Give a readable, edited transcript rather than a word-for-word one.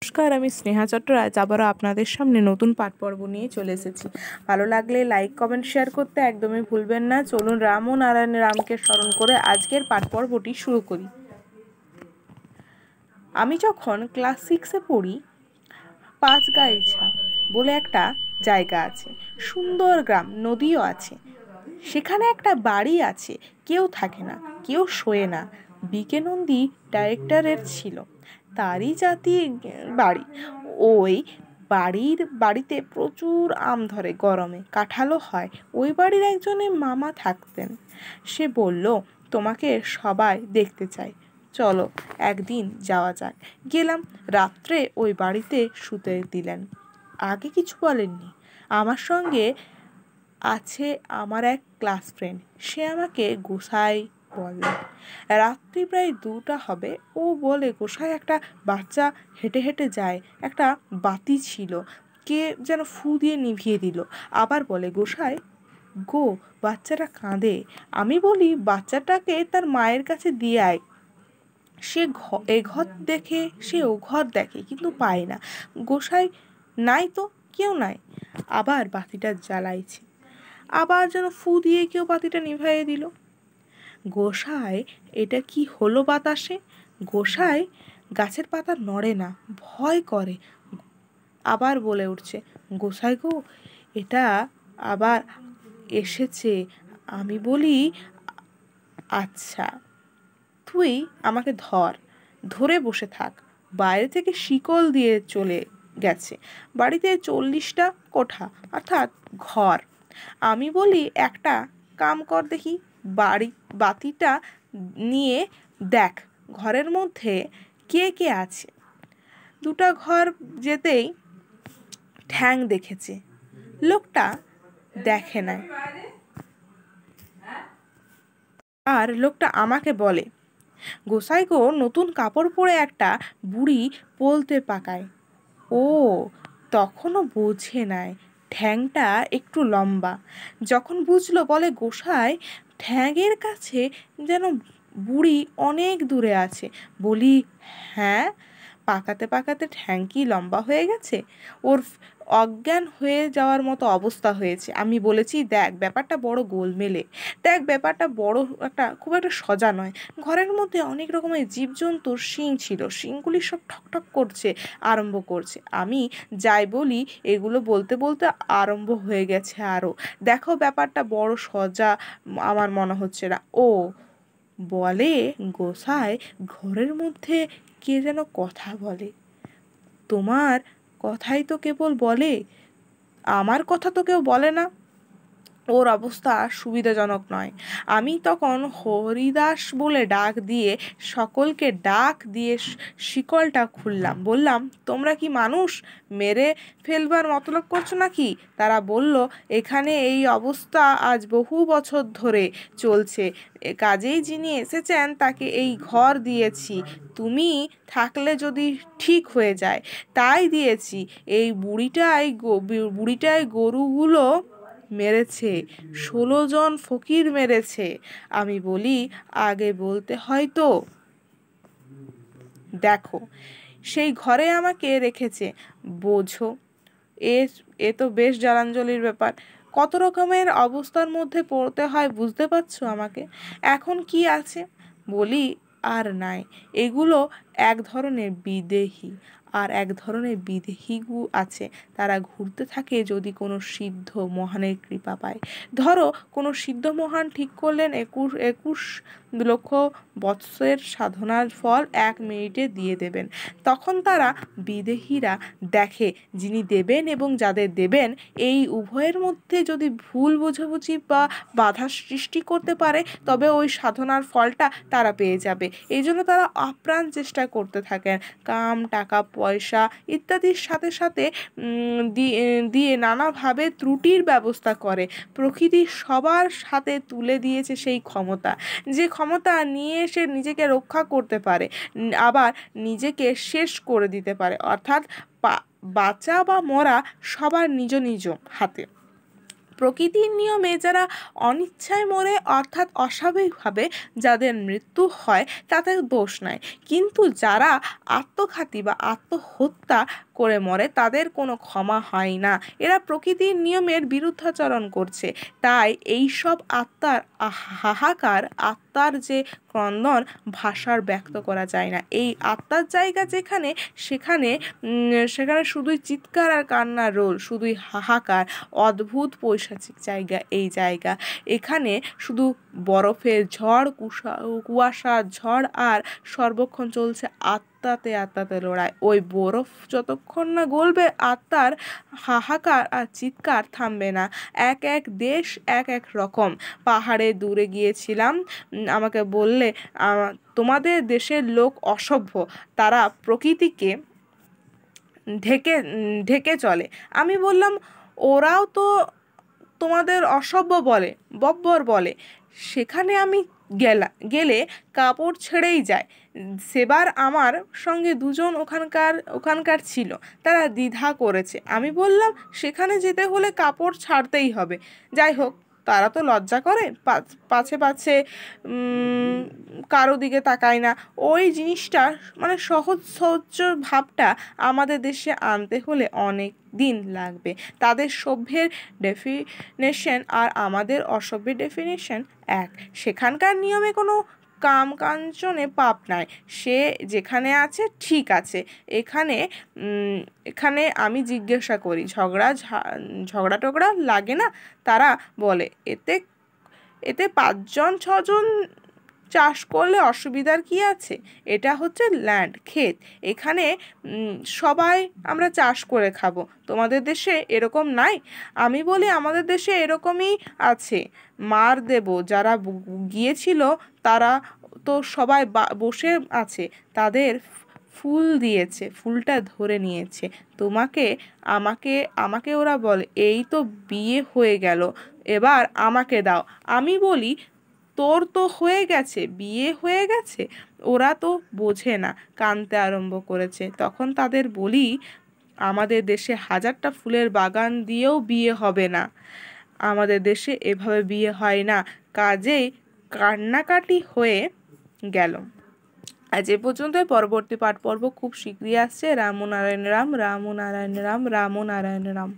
নমস্কার, আমি স্নেহা চট্টরাজ আবারও আপনাদের সামনে নতুন পাঠ পর্ব নিয়ে চলে এসেছি। ভালো লাগলে লাইক কমেন্ট শেয়ার করতে একদমই ভুলবেন না। চলুন রাম ও নারায়ণ রামকে স্মরণ করে আজকের পাঠ পর্বটি শুরু করি। আমি যখন ক্লাস 6-এ পড়ি, পাঁচগাইছা বলে একটা জায়গা আছে, সুন্দর গ্রাম, নদীও আছে। সেখানে একটা বাড়ি আছে, কেউ থাকে না, কেউ শোয় না। বিকে নন্দী ডাইরেক্টরের ছিল, তারই জাতির বাড়ি। ওই বাড়িতে প্রচুর আম ধরে, গরমে কাঁঠালও হয়। ওই বাড়ির একজনের মামা থাকতেন। সে বলল, তোমাকে সবাই দেখতে চায়, চলো একদিন যাওয়া যাক। গেলাম। রাত্রে ওই বাড়িতে শুতে দিলেন। আগে কিছু বলেননি। আমার সঙ্গে আছে আমার এক ক্লাস ফ্রেন্ড, সে আমাকে গোসাই বলে। রাত্রি প্রায় 2টা হবে। ও বলে, গোসাই, একটা বাচ্চা হেঁটে হেঁটে যায়, একটা বাতি ছিল, কে যেন ফু দিয়ে নিভিয়ে দিল। আবার বলে, গোসাই গো, বাচ্চাটা কাঁদে। আমি বলি, বাচ্চাটাকে তার মায়ের কাছে দিয়ে আয়। সে এ ঘর দেখে, সে ও ঘর দেখে, কিন্তু পায় না। গোসাই নাই তো, কেউ নাই। আবার বাতিটা জ্বালাইছে, আবার যেন ফু দিয়ে কেউ বাতিটা নিভাইয়ে দিল। গোসাই, এটা কি হলো বাতাসে? গোসাই গাছের পাতা নড়ে না, ভয় করে। আবার বলে উঠছে, গোসাই গো, এটা আবার এসেছে। আমি বলি, আচ্ছা, তুই আমাকে ধরে বসে থাক। বাইরে থেকে শিকল দিয়ে চলে গেছে। বাড়িতে 40টা কোঠা, অর্থাৎ ঘর। আমি বলি, একটা কাম কর দেখি, বাতিটা নিয়ে দেখ ঘরের মধ্যে কে কে আছে। 2টা ঘর যেতেই ঠ্যাং দেখেছে, লোকটা দেখে নাই। আর লোকটা আমাকে বলে, গোসাই গো, নতুন কাপড় পরে একটা বুড়ি পোলতে পাকায়। ও তখনও বোঝে নাই ঠ্যাংটা একটু লম্বা। যখন বুঝলো, বলে, গোসাই, ঠ্যাংয়ের কাছে যেন বুড়ি অনেক দূরে আছে। বলি, হ্যাঁ, পাকাতে পাকাতে ঠ্যাং কি লম্বা হয়ে গেছে? ওর অজ্ঞান হয়ে যাওয়ার মতো অবস্থা হয়েছে। আমি বলেছি, দেখ ব্যাপারটা বড় গোলমেলে, দেখ ব্যাপারটা খুব একটা সোজা নয়। ঘরের মধ্যে অনেক রকমের জীবজন্তুর শিং ছিল, শিংগুলি সব ঠকঠক করছে, আরম্ভ করছে। আমি যাই বলি, এগুলো বলতে বলতে আরম্ভ হয়ে গেছে আরও। দেখো, ব্যাপারটা বড় সোজা আমার মনে হচ্ছে না। ও বলে, গোসাই, ঘরের মধ্যে কে যেন কথা বলে। তোমার কথাই তো কেবল বলে, আমার কথা তো কেউ বলে না। ওর অবস্থা সুবিধাজনক নয়। আমি তখন হরিদাস বলে সকলকে ডাক দিয়ে শিকলটা খুললাম। বললাম, তোমরা কি মানুষ মেরে ফেলবার মতলব করছো নাকি? তারা বলল, এখানে এই অবস্থা আজ বহু বছর ধরে চলছে। কাজেই যিনি এসেছেন তাকে এই ঘর দিয়েছি, তুমি থাকলে যদি ঠিক হয়ে যায়, তাই দিয়েছি। এই বুড়িটাই গরুগুলো মেরেছে, 16 জন ফকির মেরেছে। আমি বলি, আগে বলতে হয় তো। দেখো, সেই ঘরে আমাকে রেখেছে, বোঝো। এ এ তো বেশ জ্বালাঞ্জলির ব্যাপার। কত রকমের অবস্থার মধ্যে পড়তে হয় বুঝতে পারছো আমাকে। এখন কি আছে? বলি, আর নাই। এগুলো এক ধরনের বিদেহী, আর এক ধরনের বিদেহীগু আছে, তারা ঘুরতে থাকে যদি কোনো সিদ্ধ মহানের কৃপা পায়। ধরো, কোনো সিদ্ধ মহান ঠিক করলেন 21 লক্ষ বৎসরের সাধনার ফল 1 মিনিটে দিয়ে দেবেন। তখন তারা বিদেহীরা দেখে, যিনি দেবেন এবং যাদের দেবেন, এই উভয়ের মধ্যে যদি ভুল বোঝাবুঝি বা বাধার সৃষ্টি করতে পারে, তবে ওই সাধনার ফলটা তারা পেয়ে যাবে। এই জন্য তারা আপ্রাণ চেষ্টা করতে থাকেন। কাম, টাকা পয়সা ইত্যাদির সাথে সাথে দিয়ে নানাভাবে ত্রুটির ব্যবস্থা করে। প্রকৃতি সবার সাথে তুলে দিয়েছে সেই ক্ষমতা, যে ক্ষমতা নিয়ে সে নিজেকে রক্ষা করতে পারে, আবার নিজেকে শেষ করে দিতে পারে। অর্থাৎ বাঁচা বা মরা সবার নিজ নিজ হাতে। প্রকৃতির নিয়মে যারা অনিচ্ছায় মরে অর্থাৎ অস্বাভাবিকভাবে যাদের মৃত্যু হয় তাদের দোষ নাই, কিন্তু যারা আত্মঘাতী বা আত্মহত্যা করে মরে তাদের কোনো ক্ষমা হয় না। এরা প্রকৃতির নিয়মের বিরুদ্ধাচরণ করছে। তাই এই সব আত্মার হাহাকার, আত্মার যে ক্রন্দন ভাষার ব্যক্ত করা যায় না। এই আত্মার জায়গা যেখানে, সেখানে সেখানে শুধুই চিৎকার আর কান্নার রোল, শুধুই হাহাকার। অদ্ভুত পৈশাচিক জায়গা এই জায়গা। এখানে শুধু বরফের ঝড়, কুয়াশার ঝড় আর সর্বক্ষণ চলছে আত্মাতে আত্মাতে লড়াই। ওই বরফ যতক্ষণ না গলবে আত্মার হাহাকার আর চিৎকার থামবে না। এক এক দেশ এক এক রকম। পাহাড়ে দূরে গিয়েছিলাম, আমাকে বললে তোমাদের দেশের লোক অসভ্য, তারা প্রকৃতিকে ঢেকে ঢেকে চলে। আমি বললাম ওরাও তো তোমাদের অসভ্য বলে, বব্বর বলে। সেখানে আমি গেলে কাপড় ছেড়েই যায়। সেবার আমার সঙ্গে দুজন ওখানকার ছিল, তারা দ্বিধা করেছে। আমি বললাম সেখানে যেতে হলে কাপড় ছাড়তেই হবে। যাই হোক, তারা তো লজ্জা করে, পাছে পাছে কারো দিকে তাকায় না। ওই জিনিসটা মানে সহজ সহ্য ভাবটা আমাদের দেশে আনতে হলে অনেক দিন লাগবে। তাদের সভ্যের ডেফিনেশন আর আমাদের অসভ্যের ডেফিনেশন এক। সেখানকার নিয়মে কোনো কাম কাঞ্চনে পাপ নাই, সে যেখানে আছে ঠিক আছে। এখানে আমি জিজ্ঞাসা করি ঝগড়া টগড়া লাগে না? তারা বলে এতে 5জন 6জন চাষ করলে অসুবিধার কি আছে? এটা হচ্ছে ল্যান্ড, ক্ষেত। এখানে সবাই আমরা চাষ করে খাবো। তোমাদের দেশে এরকম নাই? আমি বলি আমাদের দেশে এরকমই আছে। মার দেব, যারা গিয়েছিল তারা তো সবাই বসে আছে, তাদের ফুল দিয়েছে, ফুলটা ধরে নিয়েছে। আমাকে ওরা বলে এই তো বিয়ে হয়ে গেল, এবার আমাকে দাও। আমি বলি তোর তো হয়ে গেছে, বিয়ে হয়ে গেছে। ওরা তো বোঝে না, কাঁদতে আরম্ভ করেছে। তখন তাদের বলি আমাদের দেশে 1000টা ফুলের বাগান দিয়েও বিয়ে হবে না, আমাদের দেশে এভাবে বিয়ে হয় না। কাজেই কান্নাকাটি হয়ে গেল। আজ এ পর্যন্ত। পরবর্তী পাঠ পর্ব খুব শীঘ্রই আসছে। রাম নারায়ণ রাম, রাম নারায়ণ রাম, রাম নারায়ণ রাম।